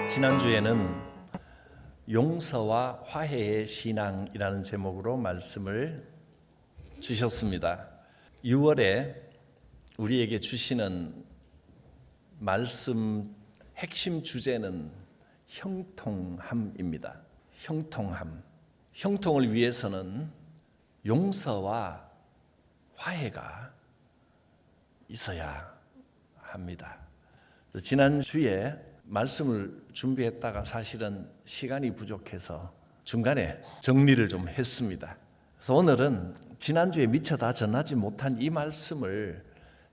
지난주에는 용서와 화해의 신앙이라는 제목으로 말씀을 주셨습니다. 6월에 우리에게 주시는 말씀 핵심 주제는 형통함입니다. 형통함. 형통을 위해서는 용서와 화해가 있어야 합니다. 지난주에 말씀을 준비했다가 사실은 시간이 부족해서 중간에 정리를 좀 했습니다. 그래서 오늘은 지난주에 미처 다 전하지 못한 이 말씀을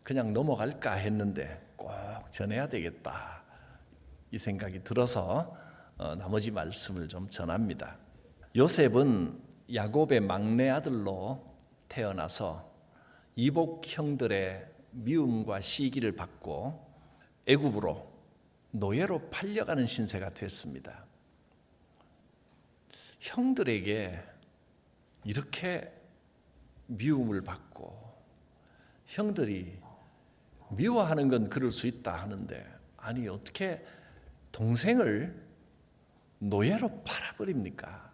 그냥 넘어갈까 했는데 꼭 전해야 되겠다 이 생각이 들어서 나머지 말씀을 좀 전합니다. 요셉은 야곱의 막내 아들로 태어나서 이복 형들의 미움과 시기를 받고 애굽으로 노예로 팔려가는 신세가 됐습니다. 형들에게 이렇게 미움을 받고 형들이 미워하는 건 그럴 수 있다 하는데 아니 어떻게 동생을 노예로 팔아버립니까?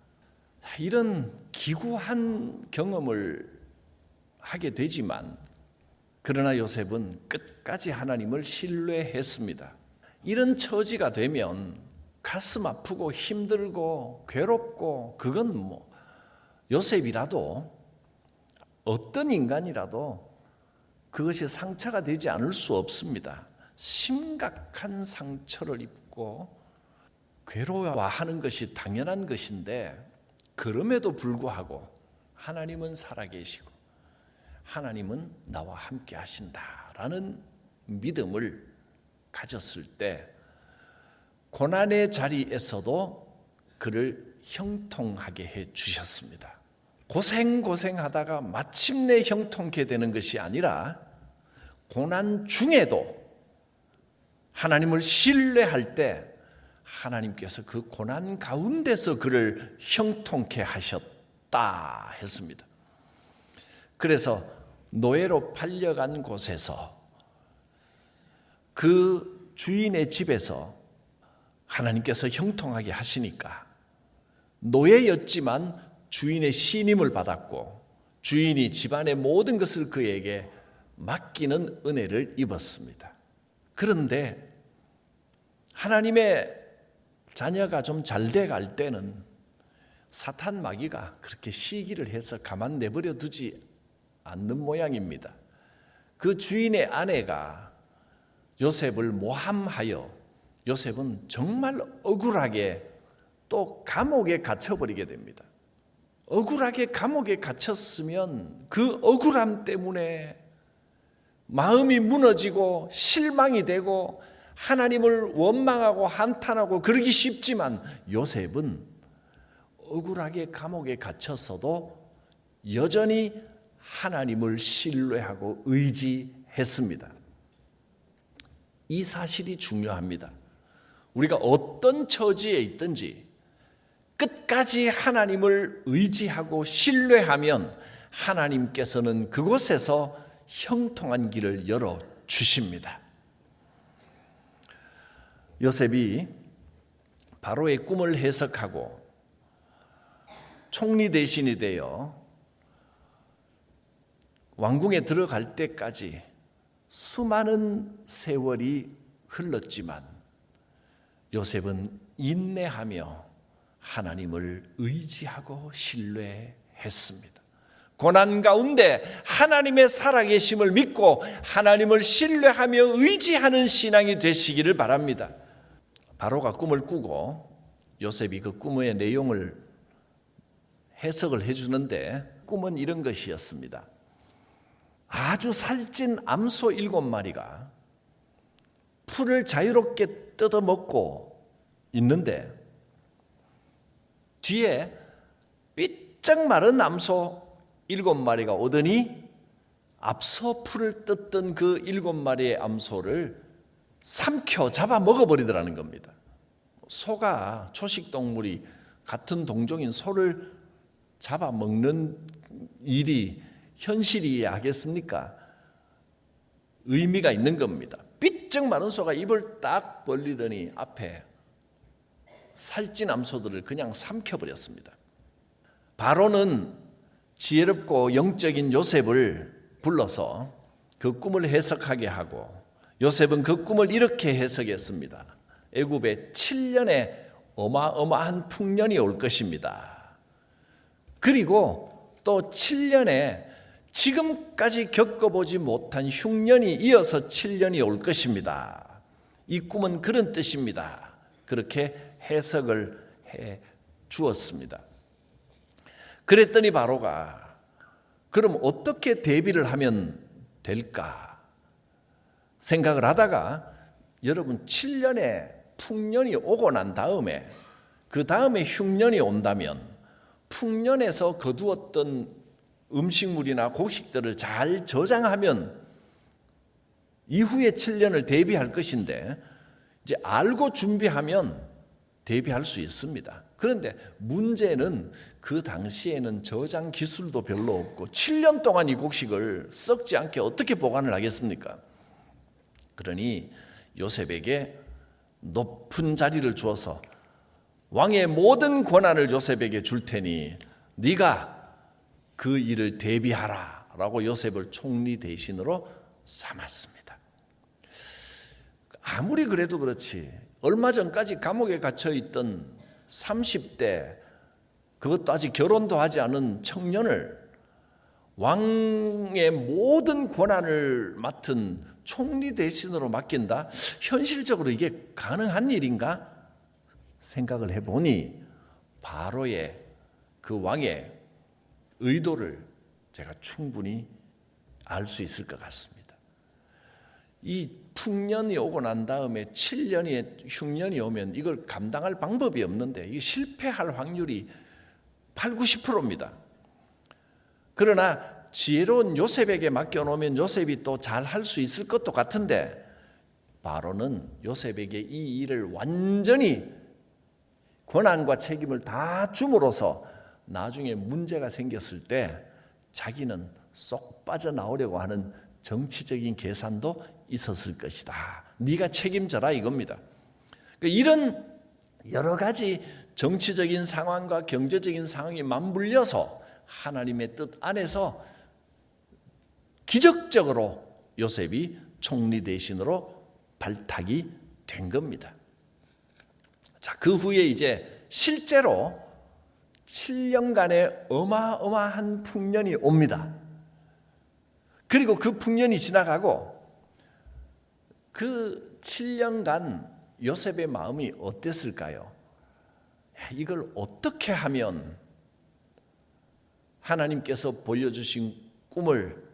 이런 기구한 경험을 하게 되지만 그러나 요셉은 끝까지 하나님을 신뢰했습니다. 이런 처지가 되면 가슴 아프고 힘들고 괴롭고 그건 요셉이라도 어떤 인간이라도 그것이 상처가 되지 않을 수 없습니다. 심각한 상처를 입고 괴로워하는 것이 당연한 것인데 그럼에도 불구하고 하나님은 살아계시고 하나님은 나와 함께 하신다라는 믿음을 가졌을 때 고난의 자리에서도 그를 형통하게 해 주셨습니다. 고생하다가 마침내 형통케 되는 것이 아니라 고난 중에도 하나님을 신뢰할 때 하나님께서 그 고난 가운데서 그를 형통케 하셨다 했습니다. 그래서 노예로 팔려간 곳에서 그 주인의 집에서 하나님께서 형통하게 하시니까 노예였지만 주인의 신임을 받았고 주인이 집안의 모든 것을 그에게 맡기는 은혜를 입었습니다. 그런데 하나님의 자녀가 좀 잘 돼갈 때는 사탄 마귀가 그렇게 시기를 해서 가만 내버려 두지 않는 모양입니다. 그 주인의 아내가 요셉을 모함하여 요셉은 정말 억울하게 또 감옥에 갇혀버리게 됩니다. 억울하게 감옥에 갇혔으면 그 억울함 때문에 마음이 무너지고 실망이 되고 하나님을 원망하고 한탄하고 그러기 쉽지만 요셉은 억울하게 감옥에 갇혔어도 여전히 하나님을 신뢰하고 의지했습니다. 이 사실이 중요합니다. 우리가 어떤 처지에 있든지 끝까지 하나님을 의지하고 신뢰하면 하나님께서는 그곳에서 형통한 길을 열어주십니다. 요셉이 바로의 꿈을 해석하고 총리 대신이 되어 왕궁에 들어갈 때까지 수많은 세월이 흘렀지만 요셉은 인내하며 하나님을 의지하고 신뢰했습니다. 고난 가운데 하나님의 살아계심을 믿고 하나님을 신뢰하며 의지하는 신앙이 되시기를 바랍니다. 바로가 꿈을 꾸고 요셉이 그 꿈의 내용을 해석을 해주는데 꿈은 이런 것이었습니다. 아주 살찐 암소 7마리가 풀을 자유롭게 뜯어먹고 있는데 뒤에 삐쩍 마른 암소 7마리가 오더니 앞서 풀을 뜯던 그 7마리의 암소를 삼켜 잡아 먹어버리더라는 겁니다. 소가 초식동물이 같은 동종인 소를 잡아먹는 일이 현실이 하겠습니까? 의미가 있는 겁니다. 삐쩍 마른 소가 입을 딱 벌리더니 앞에 살찐 암소들을 그냥 삼켜버렸습니다. 바로는 지혜롭고 영적인 요셉을 불러서 그 꿈을 해석하게 하고, 요셉은 그 꿈을 이렇게 해석했습니다. 애굽에 7년의 어마어마한 풍년이 올 것입니다. 그리고 또 7년에 지금까지 겪어보지 못한 흉년이 이어서 7년이 올 것입니다. 이 꿈은 그런 뜻입니다. 그렇게 해석을 해 주었습니다. 그랬더니 바로가 그럼 어떻게 대비를 하면 될까 생각을 하다가, 여러분 7년의 풍년이 오고 난 다음에 그 다음에 흉년이 온다면 풍년에서 거두었던 음식물이나 곡식들을 잘 저장하면 이후에 7년을 대비할 것인데, 이제 알고 준비하면 대비할 수 있습니다. 그런데 문제는 그 당시에는 저장 기술도 별로 없고 7년 동안 이 곡식을 썩지 않게 어떻게 보관을 하겠습니까? 그러니 요셉에게 높은 자리를 주어서 왕의 모든 권한을 요셉에게 줄 테니 네가 그 일을 대비하라 라고 요셉을 총리 대신으로 삼았습니다. 아무리 그래도 그렇지, 얼마 전까지 감옥에 갇혀 있던 30대, 그것도 아직 결혼도 하지 않은 청년을 왕의 모든 권한을 맡은 총리 대신으로 맡긴다? 현실적으로 이게 가능한 일인가? 생각을 해보니 바로의 그 왕의 의도를 제가 충분히 알 수 있을 것 같습니다. 이 풍년이 오고 난 다음에 7년의 흉년이 오면 이걸 감당할 방법이 없는데 이 실패할 확률이 8, 90%입니다. 그러나 지혜로운 요셉에게 맡겨놓으면 요셉이 또 잘 할 수 있을 것도 같은데, 바로는 요셉에게 이 일을 완전히 권한과 책임을 다 줌으로써 나중에 문제가 생겼을 때 자기는 쏙 빠져나오려고 하는 정치적인 계산도 있었을 것이다. 네가 책임져라 이겁니다. 이런 여러 가지 정치적인 상황과 경제적인 상황이 맞물려서 하나님의 뜻 안에서 기적적으로 요셉이 총리 대신으로 발탁이 된 겁니다. 자, 그 후에 이제 실제로 7년간의 어마어마한 풍년이 옵니다. 그리고 그 풍년이 지나가고 그 7년간 요셉의 마음이 어땠을까요? 이걸 어떻게 하면 하나님께서 보여주신 꿈을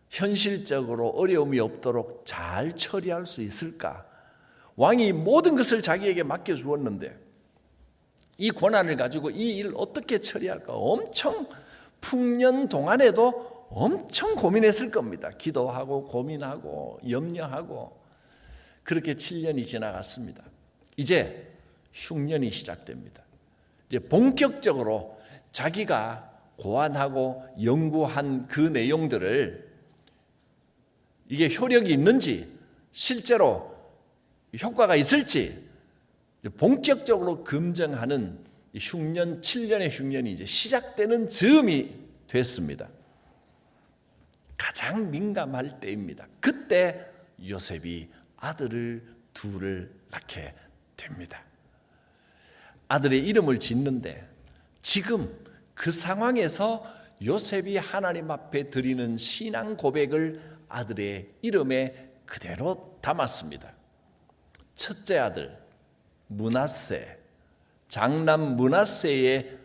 현실적으로 어려움이 없도록 잘 처리할 수 있을까? 왕이 모든 것을 자기에게 맡겨주었는데 이 권한을 가지고 이 일을 어떻게 처리할까? 엄청 풍년 동안에도 엄청 고민했을 겁니다. 기도하고 고민하고 염려하고. 그렇게 7년이 지나갔습니다. 이제 흉년이 시작됩니다. 이제 본격적으로 자기가 고안하고 연구한 그 내용들을 이게 효력이 있는지, 실제로 효과가 있을지 본격적으로 검증하는 흉년, 7년의 흉년이 이제 시작되는 즈음이 됐습니다. 가장 민감할 때입니다. 그때 요셉이 아들을 둘을 낳게 됩니다. 아들의 이름을 짓는데 지금 그 상황에서 요셉이 하나님 앞에 드리는 신앙 고백을 아들의 이름에 그대로 담았습니다. 첫째 아들 므낫세, 장남 므낫세의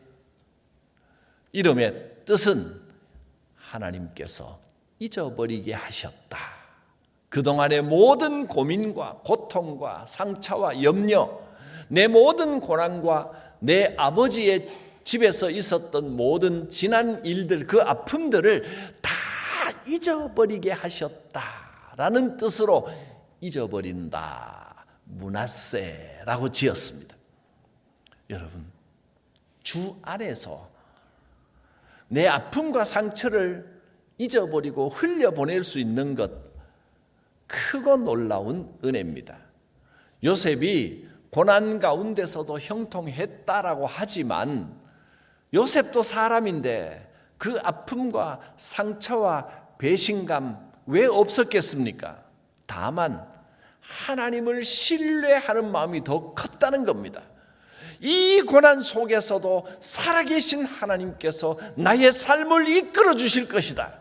이름의 뜻은 하나님께서 잊어버리게 하셨다. 그동안의 모든 고민과 고통과 상처와 염려, 내 모든 고난과 내 아버지의 집에서 있었던 모든 지난 일들, 그 아픔들을 다 잊어버리게 하셨다라는 뜻으로 잊어버린다, 므낫세라고 지었습니다. 여러분, 주 안에서 내 아픔과 상처를 잊어버리고 흘려보낼 수 있는 것, 크고 놀라운 은혜입니다. 요셉이 고난 가운데서도 형통했다라고 하지만 요셉도 사람인데 그 아픔과 상처와 배신감 왜 없었겠습니까? 다만 하나님을 신뢰하는 마음이 더 컸다는 겁니다. 이 고난 속에서도 살아계신 하나님께서 나의 삶을 이끌어 주실 것이다.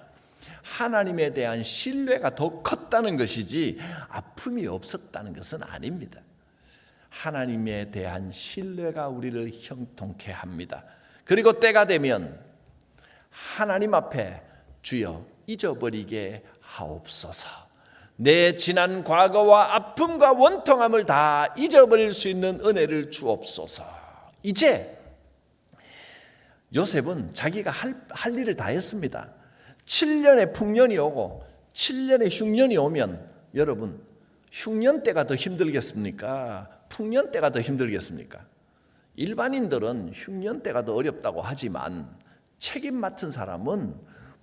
하나님에 대한 신뢰가 더 컸다는 것이지 아픔이 없었다는 것은 아닙니다. 하나님에 대한 신뢰가 우리를 형통케 합니다. 그리고 때가 되면 하나님 앞에 주여 잊어버리게 하옵소서. 내 지난 과거와 아픔과 원통함을 다 잊어버릴 수 있는 은혜를 주옵소서. 이제 요셉은 자기가 할 일을 다 했습니다. 7년의 풍년이 오고 7년의 흉년이 오면 여러분 흉년 때가 더 힘들겠습니까? 풍년 때가 더 힘들겠습니까? 일반인들은 흉년 때가 더 어렵다고 하지만 책임 맡은 사람은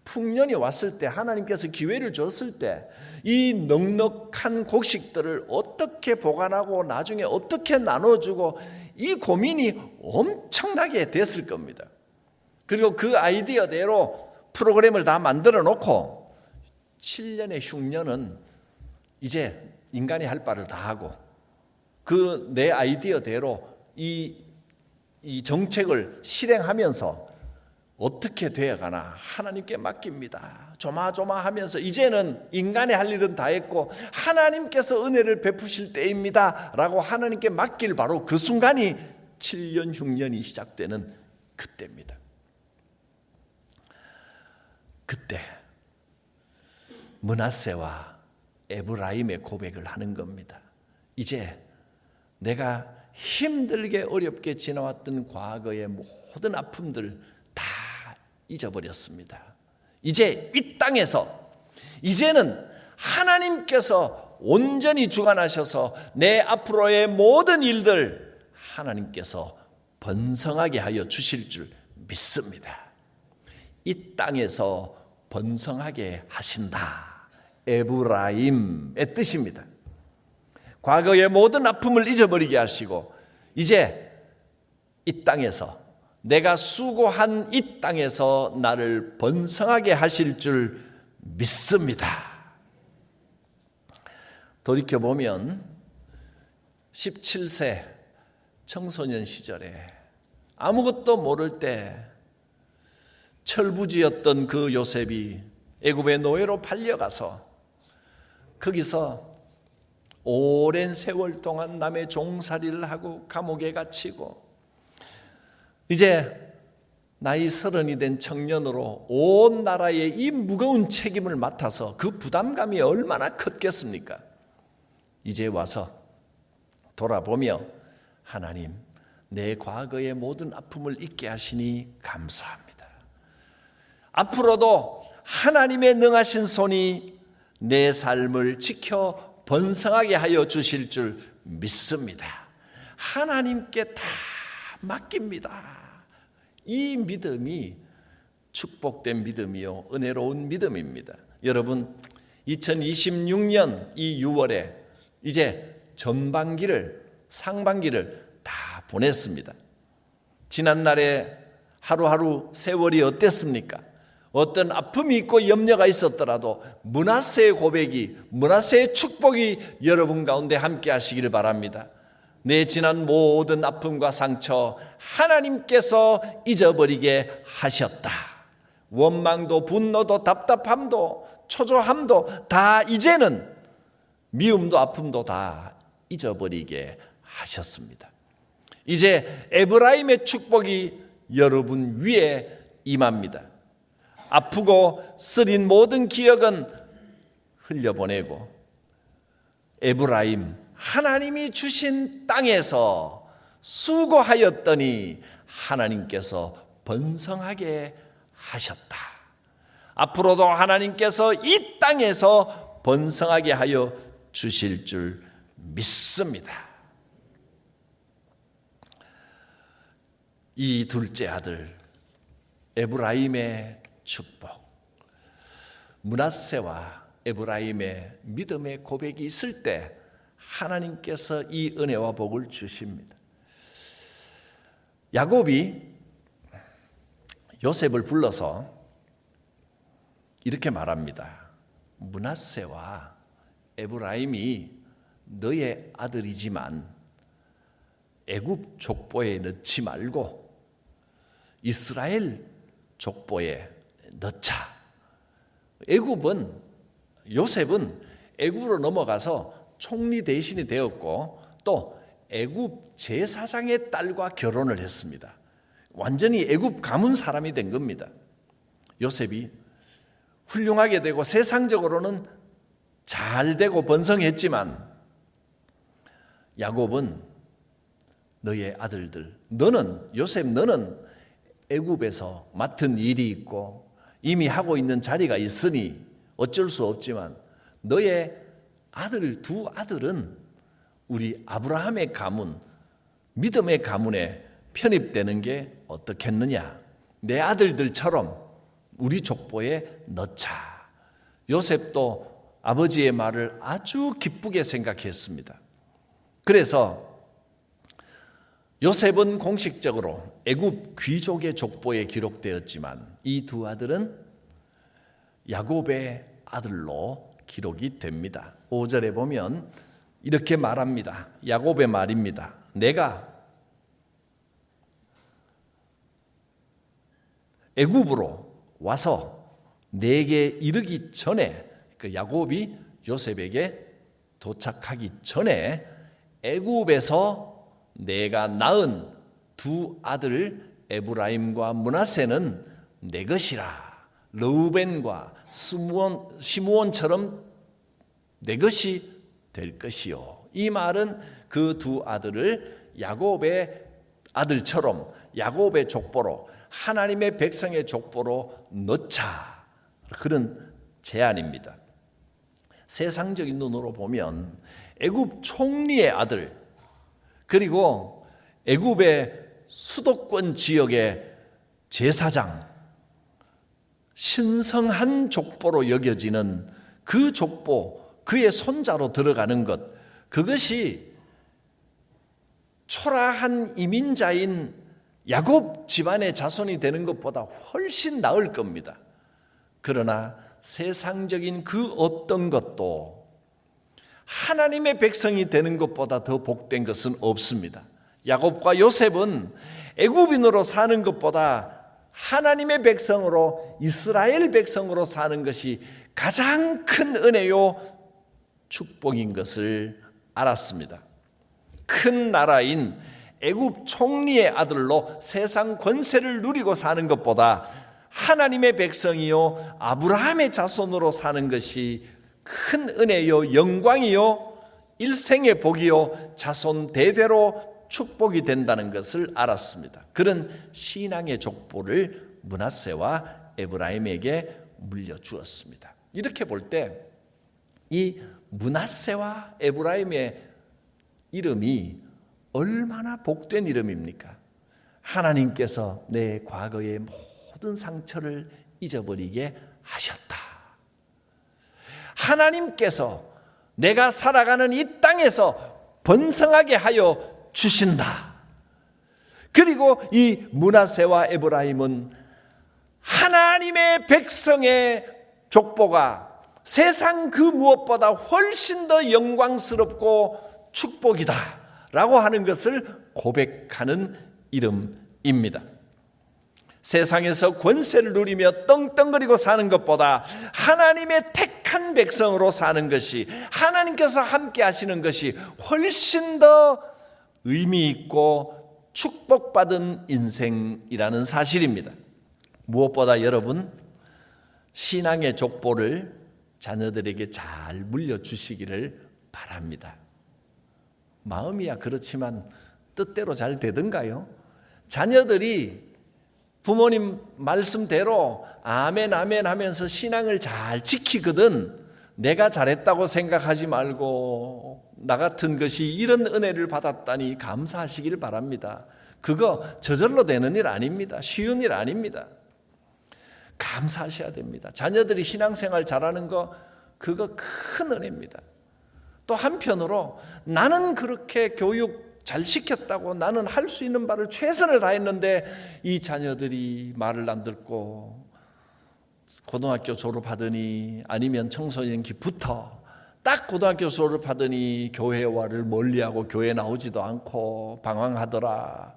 풍년이 왔을 때 하나님께서 기회를 줬을 때 이 넉넉한 곡식들을 어떻게 보관하고 나중에 어떻게 나눠주고 이 고민이 엄청나게 됐을 겁니다. 그리고 그 아이디어대로 프로그램을 다 만들어 놓고 7년의 흉년은 이제 인간이 할 바를 다 하고 그 내 아이디어대로 이 정책을 실행하면서 어떻게 되어가나 하나님께 맡깁니다. 조마조마하면서 이제는 인간의 할 일은 다 했고 하나님께서 은혜를 베푸실 때입니다 라고 하나님께 맡길 바로 그 순간이 7년 흉년이 시작되는 그때입니다. 그때 므낫세와 에브라임의 고백을 하는 겁니다. 이제 내가 힘들게 어렵게 지나왔던 과거의 모든 아픔들 다 잊어버렸습니다. 이제 이 땅에서 이제는 하나님께서 온전히 주관하셔서 내 앞으로의 모든 일들 하나님께서 번성하게 하여 주실 줄 믿습니다. 이 땅에서 번성하게 하신다. 에브라임의 뜻입니다. 과거의 모든 아픔을 잊어버리게 하시고 이제 이 땅에서 내가 수고한 이 땅에서 나를 번성하게 하실 줄 믿습니다. 돌이켜보면 17세 청소년 시절에 아무것도 모를 때 철부지였던 그 요셉이 애굽의 노예로 팔려가서 거기서 오랜 세월 동안 남의 종살이를 하고 감옥에 갇히고 이제 나이 30이 된 청년으로 온 나라의 이 무거운 책임을 맡아서 그 부담감이 얼마나 컸겠습니까? 이제 와서 돌아보며 하나님 내 과거의 모든 아픔을 잊게 하시니 감사합니다. 앞으로도 하나님의 능하신 손이 내 삶을 지켜 번성하게 하여 주실 줄 믿습니다. 하나님께 다 맡깁니다. 이 믿음이 축복된 믿음이요 은혜로운 믿음입니다. 여러분 2026년 이 6월에 이제 상반기를 다 보냈습니다. 지난날에 하루하루 세월이 어땠습니까? 어떤 아픔이 있고 염려가 있었더라도 므낫세의 고백이 므낫세의 축복이 여러분 가운데 함께 하시기를 바랍니다. 내 지난 모든 아픔과 상처 하나님께서 잊어버리게 하셨다. 원망도 분노도 답답함도 초조함도 다 이제는 미움도 아픔도 다 잊어버리게 하셨습니다. 이제 에브라임의 축복이 여러분 위에 임합니다. 아프고 쓰린 모든 기억은 흘려보내고 에브라임 하나님이 주신 땅에서 수고하였더니 하나님께서 번성하게 하셨다. 앞으로도 하나님께서 이 땅에서 번성하게 하여 주실 줄 믿습니다. 이 둘째 아들 에브라임의 축복, 므낫세와 에브라임의 믿음의 고백이 있을 때 하나님께서 이 은혜와 복을 주십니다. 야곱이 요셉을 불러서 이렇게 말합니다. 므낫세와 에브라임이 너의 아들이지만 애굽 족보에 넣지 말고 이스라엘 족보에 넣자. 요셉은 애굽으로 넘어가서 총리 대신이 되었고 또 애굽 제사장의 딸과 결혼을 했습니다. 완전히 애굽 가문 사람이 된 겁니다. 요셉이 훌륭하게 되고 세상적으로는 잘 되고 번성했지만 야곱은 너의 아들들, 너는 애굽에서 맡은 일이 있고 이미 하고 있는 자리가 있으니 어쩔 수 없지만 너의 두 아들은 우리 아브라함의 가문, 믿음의 가문에 편입되는 게 어떻겠느냐. 내 아들들처럼 우리 족보에 넣자. 요셉도 아버지의 말을 아주 기쁘게 생각했습니다. 그래서 요셉은 공식적으로 애굽 귀족의 족보에 기록되었지만 이 두 아들은 야곱의 아들로 기록이 됩니다. 5절에 보면 이렇게 말합니다. 야곱의 말입니다. 내가 애굽으로 와서 내게 이르기 전에, 그 야곱이 요셉에게 도착하기 전에 애굽에서 내가 낳은 두 아들 에브라임과 므낫세는 내 것이라. 르우벤과 시므온처럼 내 것이 될 것이요. 이 말은 그 두 아들을 야곱의 아들처럼 야곱의 족보로, 하나님의 백성의 족보로 넣자. 그런 제안입니다. 세상적인 눈으로 보면 애굽 총리의 아들, 그리고 애굽의 수도권 지역의 제사장, 신성한 족보로 여겨지는 그 족보, 그의 손자로 들어가는 것, 그것이 초라한 이민자인 야곱 집안의 자손이 되는 것보다 훨씬 나을 겁니다. 그러나 세상적인 그 어떤 것도 하나님의 백성이 되는 것보다 더 복된 것은 없습니다. 야곱과 요셉은 애굽인으로 사는 것보다 하나님의 백성으로, 이스라엘 백성으로 사는 것이 가장 큰 은혜요 축복인 것을 알았습니다. 큰 나라인 애굽 총리의 아들로 세상 권세를 누리고 사는 것보다 하나님의 백성이요 아브라함의 자손으로 사는 것이 큰 은혜요 영광이요 일생의 복이요 자손 대대로 축복이 된다는 것을 알았습니다. 그런 신앙의 족보를 므낫세와 에브라임에게 물려주었습니다. 이렇게 볼 때 이 므낫세와 에브라임의 이름이 얼마나 복된 이름입니까? 하나님께서 내 과거의 모든 상처를 잊어버리게 하셨다. 하나님께서 내가 살아가는 이 땅에서 번성하게 하여 주신다. 그리고 이 므낫세와 에브라임은 하나님의 백성의 족보가 세상 그 무엇보다 훨씬 더 영광스럽고 축복이다 라고 하는 것을 고백하는 이름입니다. 세상에서 권세를 누리며 떵떵거리고 사는 것보다 하나님의 택한 백성으로 사는 것이, 하나님께서 함께 하시는 것이 훨씬 더 의미 있고 축복받은 인생이라는 사실입니다. 무엇보다 여러분, 신앙의 족보를 자녀들에게 잘 물려주시기를 바랍니다. 마음이야 그렇지만 뜻대로 잘 되던가요? 자녀들이 부모님 말씀대로 아멘 아멘 하면서 신앙을 잘 지키거든 내가 잘했다고 생각하지 말고 나 같은 것이 이런 은혜를 받았다니 감사하시길 바랍니다. 그거 저절로 되는 일 아닙니다. 쉬운 일 아닙니다. 감사하셔야 됩니다. 자녀들이 신앙생활 잘하는 거 그거 큰 은혜입니다. 또 한편으로 나는 그렇게 교육 잘 시켰다고 나는 할 수 있는 바를 최선을 다했는데 이 자녀들이 말을 안 듣고 고등학교 졸업하더니 아니면 청소년기부터 딱 고등학교 졸업하더니 교회와를 멀리하고 교회 나오지도 않고 방황하더라.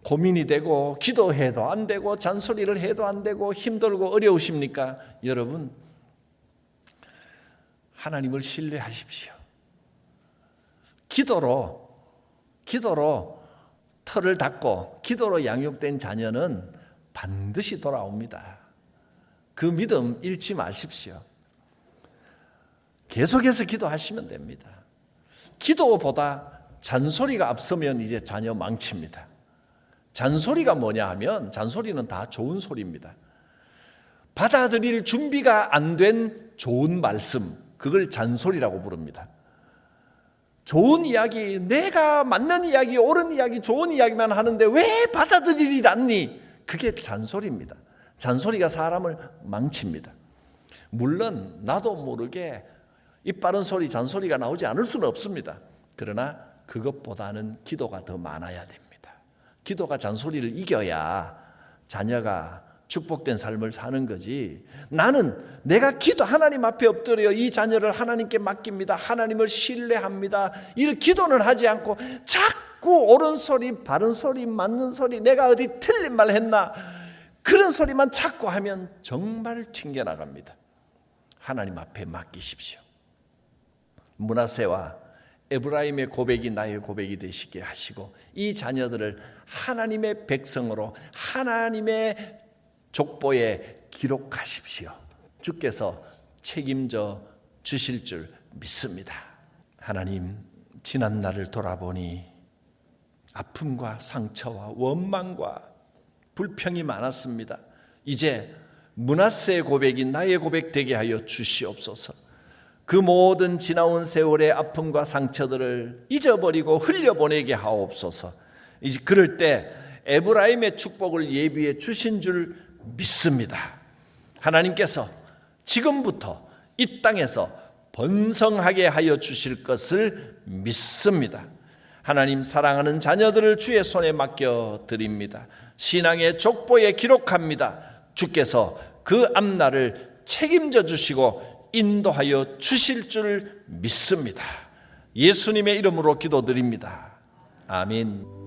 고민이 되고 기도해도 안 되고 잔소리를 해도 안 되고 힘들고 어려우십니까? 여러분, 하나님을 신뢰하십시오. 기도로 털을 닦고 기도로 양육된 자녀는 반드시 돌아옵니다. 그 믿음 잃지 마십시오. 계속해서 기도하시면 됩니다. 기도보다 잔소리가 앞서면 이제 자녀 망칩니다. 잔소리가 뭐냐 하면 잔소리는 다 좋은 소리입니다. 받아들일 준비가 안 된 좋은 말씀, 그걸 잔소리라고 부릅니다. 좋은 이야기, 내가 맞는 이야기, 옳은 이야기, 좋은 이야기만 하는데 왜 받아들이지 않니? 그게 잔소리입니다. 잔소리가 사람을 망칩니다. 물론 나도 모르게 입 바른 소리, 잔소리가 나오지 않을 수는 없습니다. 그러나 그것보다는 기도가 더 많아야 됩니다. 기도가 잔소리를 이겨야 자녀가 축복된 삶을 사는 거지. 나는 내가 하나님 앞에 엎드려 이 자녀를 하나님께 맡깁니다. 하나님을 신뢰합니다. 이 기도는 하지 않고 자꾸 옳은 소리, 바른 소리, 맞는 소리, 내가 어디 틀린 말 했나, 그런 소리만 자꾸 하면 정말 튕겨나갑니다. 하나님 앞에 맡기십시오. 므낫세와 에브라임의 고백이 나의 고백이 되시게 하시고 이 자녀들을 하나님의 백성으로 하나님의 족보에 기록하십시오. 주께서 책임져 주실 줄 믿습니다. 하나님, 지난 날을 돌아보니 아픔과 상처와 원망과 불평이 많았습니다. 이제 므낫세의 고백이 나의 고백 되게 하여 주시옵소서. 그 모든 지나온 세월의 아픔과 상처들을 잊어버리고 흘려보내게 하옵소서. 이제 그럴 때 에브라임의 축복을 예비해 주신 줄 믿습니다. 하나님께서 지금부터 이 땅에서 번성하게 하여 주실 것을 믿습니다. 하나님, 사랑하는 자녀들을 주의 손에 맡겨 드립니다. 신앙의 족보에 기록합니다. 주께서 그 앞날을 책임져 주시고 인도하여 주실 줄 믿습니다. 예수님의 이름으로 기도드립니다. 아멘.